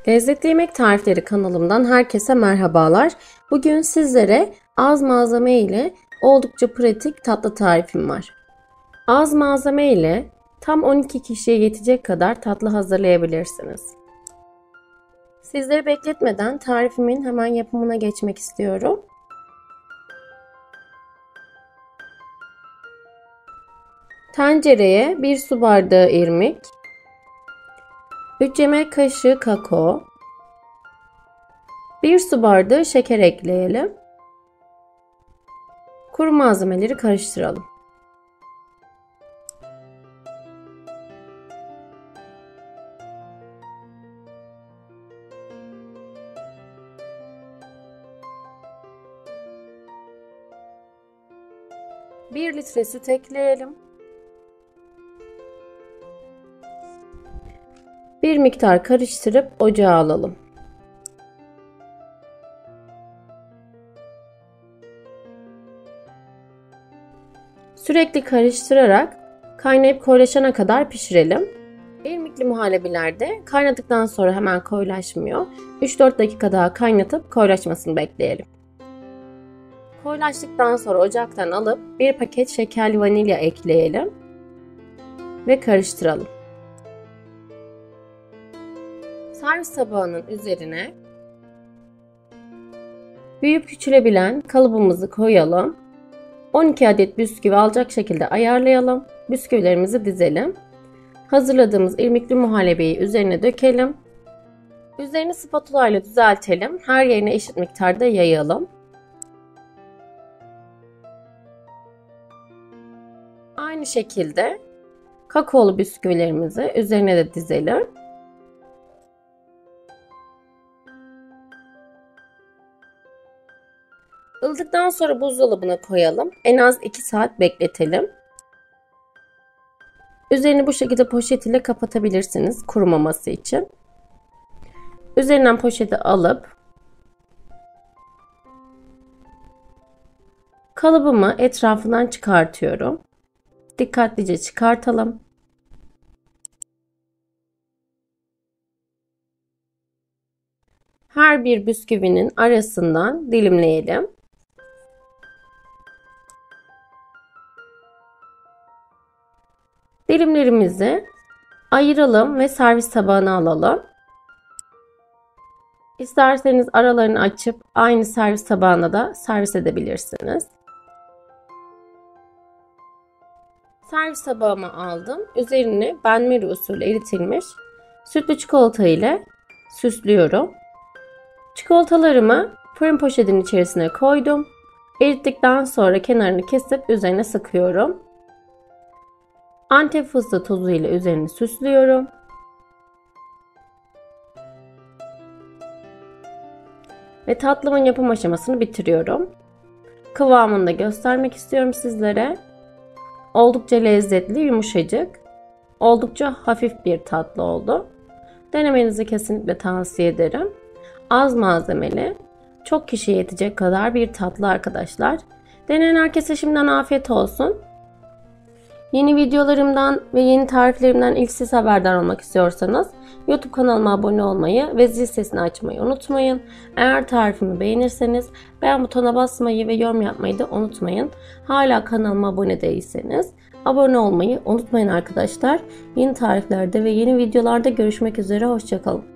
Lezzetli Yemek Tarifleri kanalımdan herkese merhabalar. Bugün sizlere az malzeme ile oldukça pratik tatlı tarifim var. Az malzeme ile tam 12 kişiye yetecek kadar tatlı hazırlayabilirsiniz. Sizleri bekletmeden tarifimin hemen yapımına geçmek istiyorum. Tencereye 1 su bardağı irmik, 3 yemek kaşığı kakao, 1 su bardağı şeker ekleyelim. Kuru malzemeleri karıştıralım. Bir litre süt ekleyelim. Bir miktar karıştırıp ocağa alalım. Sürekli karıştırarak kaynayıp koyulaşana kadar pişirelim. İrmikli muhallebilerde kaynadıktan sonra hemen koyulaşmıyor. 3-4 dakika daha kaynatıp koyulaşmasını bekleyelim. Koyulaştıktan sonra ocaktan alıp bir paket şekerli vanilya ekleyelim ve karıştıralım. Servis tabağının üzerine büyüyüp küçülebilen kalıbımızı koyalım. 12 adet bisküvi alacak şekilde ayarlayalım. Bisküvilerimizi dizelim. Hazırladığımız irmikli muhallebiyi üzerine dökelim. Üzerini spatula ile düzeltelim. Her yerine eşit miktarda yayalım. Aynı şekilde kakaolu bisküvilerimizi üzerine de dizelim. Ilıdıktan sonra buzdolabına koyalım. En az 2 saat bekletelim. Üzerini bu şekilde poşet ile kapatabilirsiniz kurumaması için. Üzerinden poşeti alıp kalıbımı etrafından çıkartıyorum. Dikkatlice çıkartalım. Her bir bisküvinin arasından dilimleyelim. Dilimlerimizi ayıralım ve servis tabağına alalım. İsterseniz aralarını açıp aynı servis tabağına da servis edebilirsiniz. Servis tabağıma aldım. Üzerini benmari usulü eritilmiş sütlü çikolata ile süslüyorum. Çikolatalarımı fırın poşetinin içerisine koydum. Erittikten sonra kenarını kesip üzerine sıkıyorum. Antep fıstığı tozu ile üzerini süslüyorum. Ve tatlımın yapım aşamasını bitiriyorum. Kıvamını da göstermek istiyorum sizlere. Oldukça lezzetli, yumuşacık, oldukça hafif bir tatlı oldu. Denemenizi kesinlikle tavsiye ederim. Az malzemeli, çok kişiye yetecek kadar bir tatlı arkadaşlar. Deneyen herkese şimdiden afiyet olsun. Yeni videolarımdan ve yeni tariflerimden ilk siz haberdar olmak istiyorsanız YouTube kanalıma abone olmayı ve zil sesini açmayı unutmayın. Eğer tarifimi beğenirseniz beğen butonuna basmayı ve yorum yapmayı da unutmayın. Hala kanalıma abone değilseniz abone olmayı unutmayın arkadaşlar. Yeni tariflerde ve yeni videolarda görüşmek üzere. Hoşça kalın.